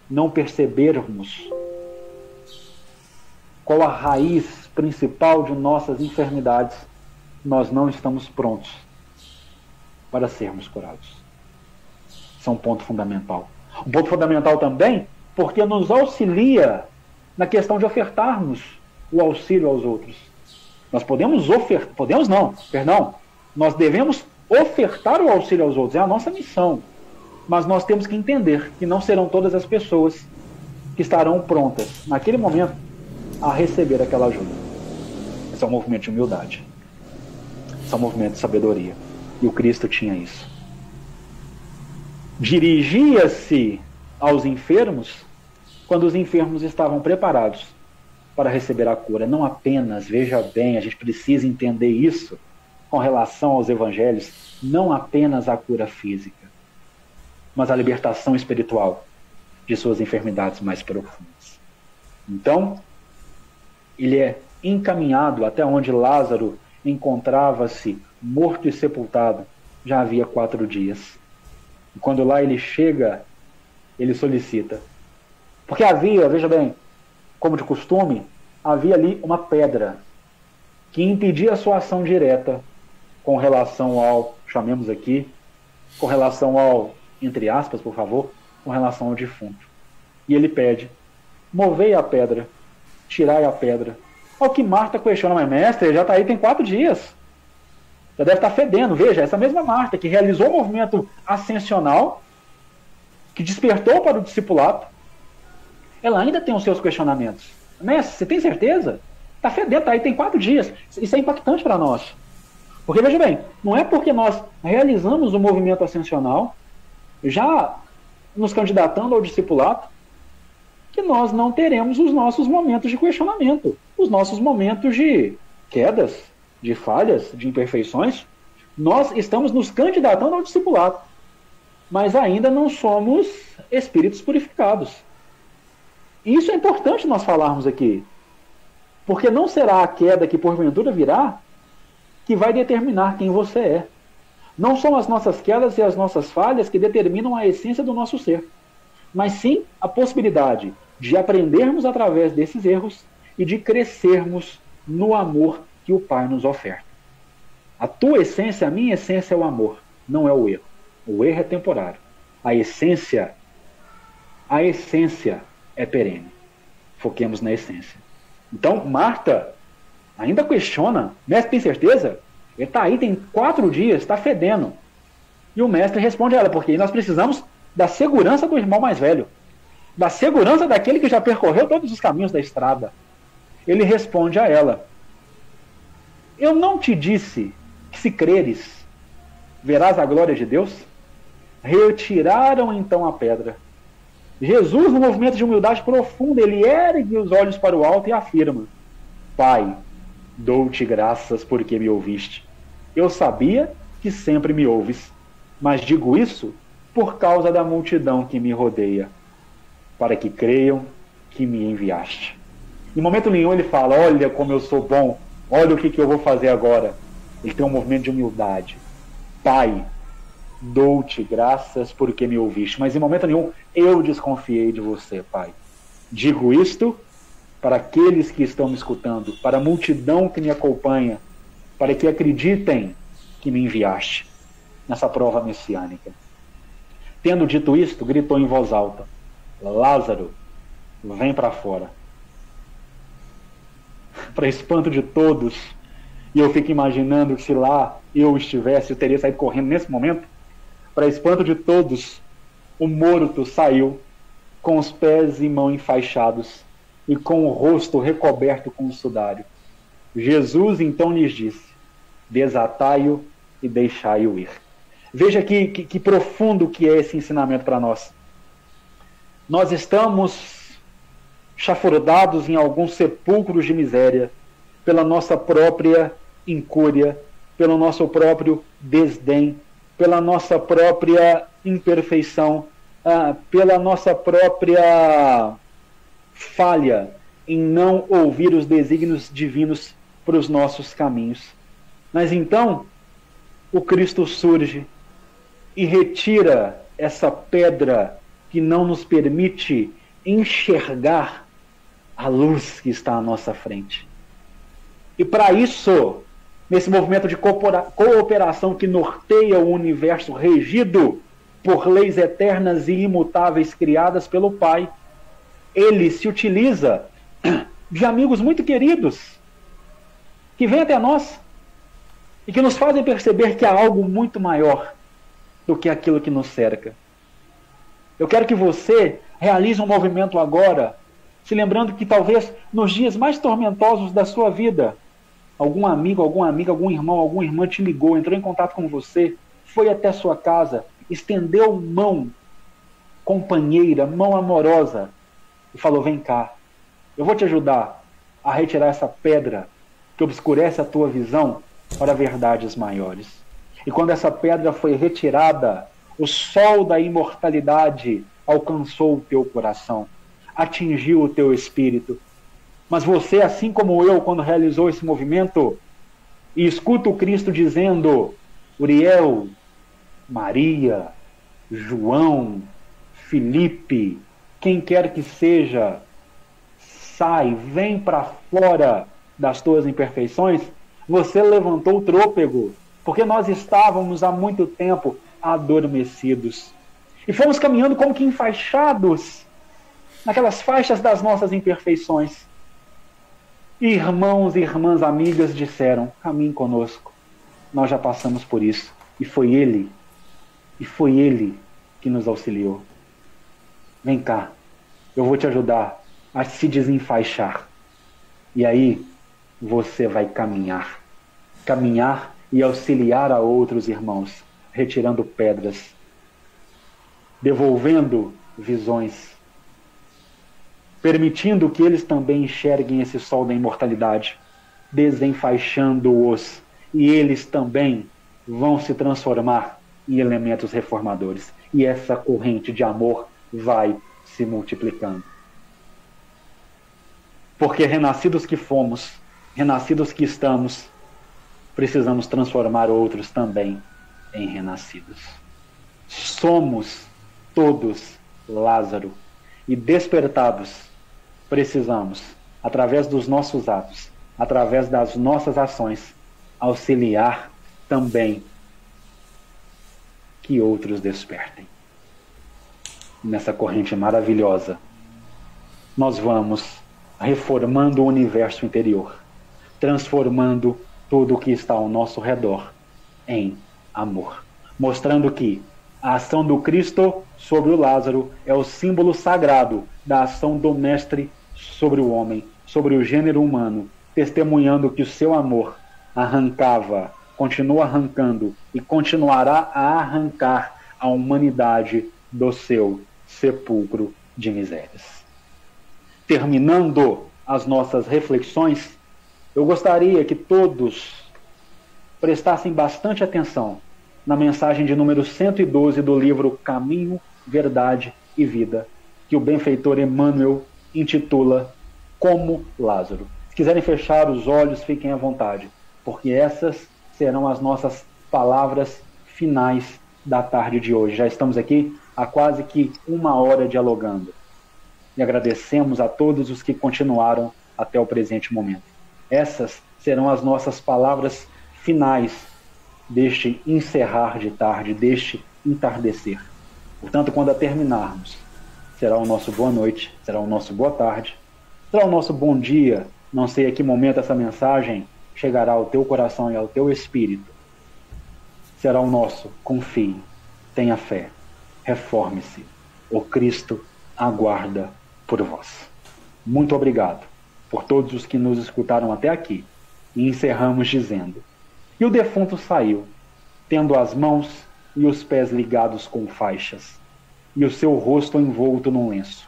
não percebermos qual a raiz principal de nossas enfermidades, nós não estamos prontos para sermos curados. Isso é um ponto fundamental. Um ponto fundamental também porque nos auxilia na questão de ofertarmos o auxílio aos outros. Nós nós devemos ofertar o auxílio aos outros, é a nossa missão. Mas nós temos que entender que não serão todas as pessoas que estarão prontas, naquele momento, a receber aquela ajuda. Esse é um movimento de humildade. Esse é um movimento de sabedoria. E o Cristo tinha isso. Dirigia-se aos enfermos quando os enfermos estavam preparados para receber a cura. Não apenas, veja bem, a gente precisa entender isso com relação aos evangelhos, não apenas a cura física, mas a libertação espiritual de suas enfermidades mais profundas. Então, ele é encaminhado até onde Lázaro encontrava-se morto e sepultado já havia 4 dias. E quando lá ele chega, ele solicita. Porque havia, veja bem, como de costume, havia ali uma pedra que impedia a sua ação direta com relação ao, chamemos aqui, com relação ao, entre aspas, por favor, com relação ao defunto. E ele pede: movei a pedra, tirai a pedra. Ao que Marta questiona: mas mestre, já está aí tem 4 dias. Já deve estar fedendo. Veja, essa mesma Marta que realizou o movimento ascensional, que despertou para o discipulado, ela ainda tem os seus questionamentos. Mestre, você tem certeza? Está fedendo, está aí tem 4 dias. Isso é impactante para nós. Porque, veja bem, não é porque nós realizamos o movimento ascensional, já nos candidatando ao discipulado, que nós não teremos os nossos momentos de questionamento, os nossos momentos de quedas, de falhas, de imperfeições, nós estamos nos candidatando ao discipulado, mas ainda não somos espíritos purificados. E isso é importante nós falarmos aqui, porque não será a queda que porventura virá que vai determinar quem você é. Não são as nossas quedas e as nossas falhas que determinam a essência do nosso ser, mas sim a possibilidade de aprendermos através desses erros e de crescermos no amor que o Pai nos oferta. A tua essência, a minha essência é o amor, não é o erro. O erro é temporário. A essência é perene. Foquemos na essência. Então, Marta ainda questiona. Mestre, tem certeza? Ele está aí, tem 4 dias, está fedendo. E o mestre responde a ela, porque nós precisamos da segurança do irmão mais velho, da segurança daquele que já percorreu todos os caminhos da estrada. Ele responde a ela: eu não te disse que se creres, verás a glória de Deus? Retiraram então a pedra. Jesus, no movimento de humildade profunda, ele ergue os olhos para o alto e afirma: Pai, dou-te graças porque me ouviste. Eu sabia que sempre me ouves, mas digo isso por causa da multidão que me rodeia, para que creiam que me enviaste. Em momento nenhum ele fala: olha como eu sou bom, olha o que eu vou fazer agora. Ele tem um movimento de humildade. Pai, dou-te graças porque me ouviste, mas em momento nenhum eu desconfiei de você, Pai. Digo isto para aqueles que estão me escutando, para a multidão que me acompanha, para que acreditem que me enviaste nessa prova messiânica. Tendo dito isto, gritou em voz alta: Lázaro, vem para fora. Para espanto de todos, e eu fico imaginando que se lá eu estivesse, eu teria saído correndo nesse momento. Para espanto de todos, o morto saiu com os pés e mãos enfaixados e com o rosto recoberto com um sudário. Jesus então lhes disse: desatai-o e deixai-o ir. Veja que profundo que é esse ensinamento para nós. Nós estamos chafurdados em alguns sepulcros de miséria pela nossa própria incúria, pelo nosso próprio desdém, pela nossa própria imperfeição, pela nossa própria falha em não ouvir os desígnios divinos para os nossos caminhos. Mas então, o Cristo surge e retira essa pedra que não nos permite enxergar a luz que está à nossa frente. E para isso, nesse movimento de cooperação que norteia o universo regido por leis eternas e imutáveis criadas pelo Pai, ele se utiliza de amigos muito queridos que vêm até nós e que nos fazem perceber que há algo muito maior do que aquilo que nos cerca. Eu quero que você realize um movimento agora, se lembrando que talvez nos dias mais tormentosos da sua vida, algum amigo, alguma amiga, algum irmão, alguma irmã te ligou, entrou em contato com você, foi até sua casa, estendeu mão companheira, mão amorosa e falou: vem cá, eu vou te ajudar a retirar essa pedra que obscurece a tua visão para verdades maiores. E quando essa pedra foi retirada, o sol da imortalidade alcançou o teu coração, atingiu o teu espírito. Mas você, assim como eu, quando realizou esse movimento, e escuta o Cristo dizendo: Uriel, Maria, João, Felipe, quem quer que seja, sai, vem para fora das tuas imperfeições, você levantou o trôpego, porque nós estávamos há muito tempo adormecidos. E fomos caminhando como que enfaixados naquelas faixas das nossas imperfeições. Irmãos e irmãs amigas disseram: caminhe conosco, nós já passamos por isso. E foi Ele que nos auxiliou. Vem cá, eu vou te ajudar a se desenfaixar. E aí você vai caminhar e auxiliar a outros irmãos, retirando pedras, devolvendo visões, permitindo que eles também enxerguem esse sol da imortalidade. desenfaixando-os, e eles também vão se transformar em elementos reformadores. E essa corrente de amor vai se multiplicando. Porque renascidos que fomos, renascidos que estamos, precisamos transformar outros também em renascidos. Somos todos Lázaro. E despertados, precisamos, através dos nossos atos, através das nossas ações, auxiliar também que outros despertem. Nessa corrente maravilhosa, nós vamos reformando o universo interior, transformando tudo o que está ao nosso redor em amor, mostrando que a ação do Cristo sobre o Lázaro é o símbolo sagrado da ação do Mestre sobre o homem, sobre o gênero humano, testemunhando que o seu amor arrancava, continua arrancando e continuará a arrancar a humanidade do seu sepulcro de misérias. Terminando as nossas reflexões, eu gostaria que todos prestassem bastante atenção na mensagem de número 112 do livro Caminho, Verdade e Vida, que o benfeitor Emmanuel intitula Como Lázaro. Se quiserem fechar os olhos, fiquem à vontade, porque essas serão as nossas palavras finais da tarde de hoje. Já estamos aqui há quase que 1 hora dialogando. E agradecemos a todos os que continuaram até o presente momento. Essas serão as nossas palavras finais deste encerrar de tarde, deste entardecer. Portanto, quando a terminarmos, será o nosso boa noite, será o nosso boa tarde, será o nosso bom dia. Não sei a que momento essa mensagem chegará ao teu coração e ao teu espírito. Será o nosso confie, tenha fé, reforme-se. O Cristo aguarda por vós. Muito obrigado por todos os que nos escutaram até aqui. E encerramos dizendo: e o defunto saiu, tendo as mãos e os pés ligados com faixas, e o seu rosto envolto num lenço.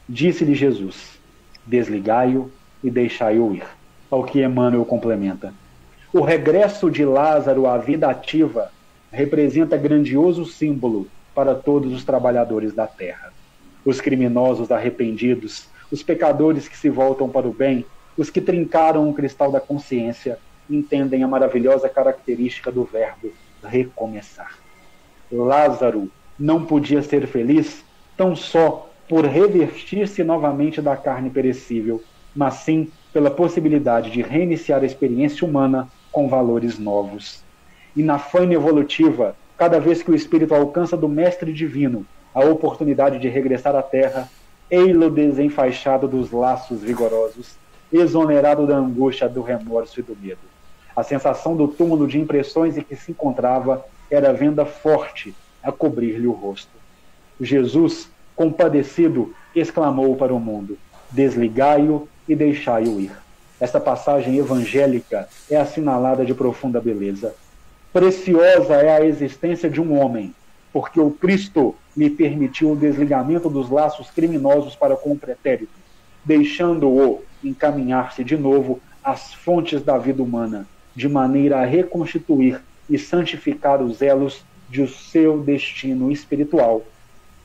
Disse-lhe Jesus: desligai-o e deixai-o ir. Ao que Emmanuel complementa: o regresso de Lázaro à vida ativa representa grandioso símbolo para todos os trabalhadores da terra. Os criminosos arrependidos, os pecadores que se voltam para o bem, os que trincaram o cristal da consciência, entendem a maravilhosa característica do verbo recomeçar. Lázaro não podia ser feliz tão só por revestir-se novamente da carne perecível, mas sim pela possibilidade de reiniciar a experiência humana com valores novos. E na faina evolutiva, cada vez que o espírito alcança do Mestre Divino a oportunidade de regressar à Terra, ei-lo desenfaixado dos laços vigorosos, exonerado da angústia, do remorso e do medo. A sensação do túmulo de impressões em que se encontrava era venda forte a cobrir-lhe o rosto. Jesus, compadecido, exclamou para o mundo: desligai-o e deixai-o ir. Esta passagem evangélica é assinalada de profunda beleza. Preciosa é a existência de um homem, porque o Cristo lhe permitiu o desligamento dos laços criminosos para com o pretérito, deixando-o encaminhar-se de novo às fontes da vida humana, de maneira a reconstituir e santificar os elos de seu destino espiritual,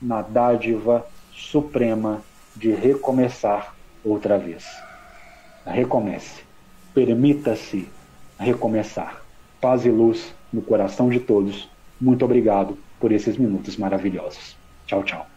na dádiva suprema de recomeçar outra vez. Recomece. Permita-se recomeçar. Paz e luz no coração de todos. Muito obrigado por esses minutos maravilhosos. Tchau, tchau.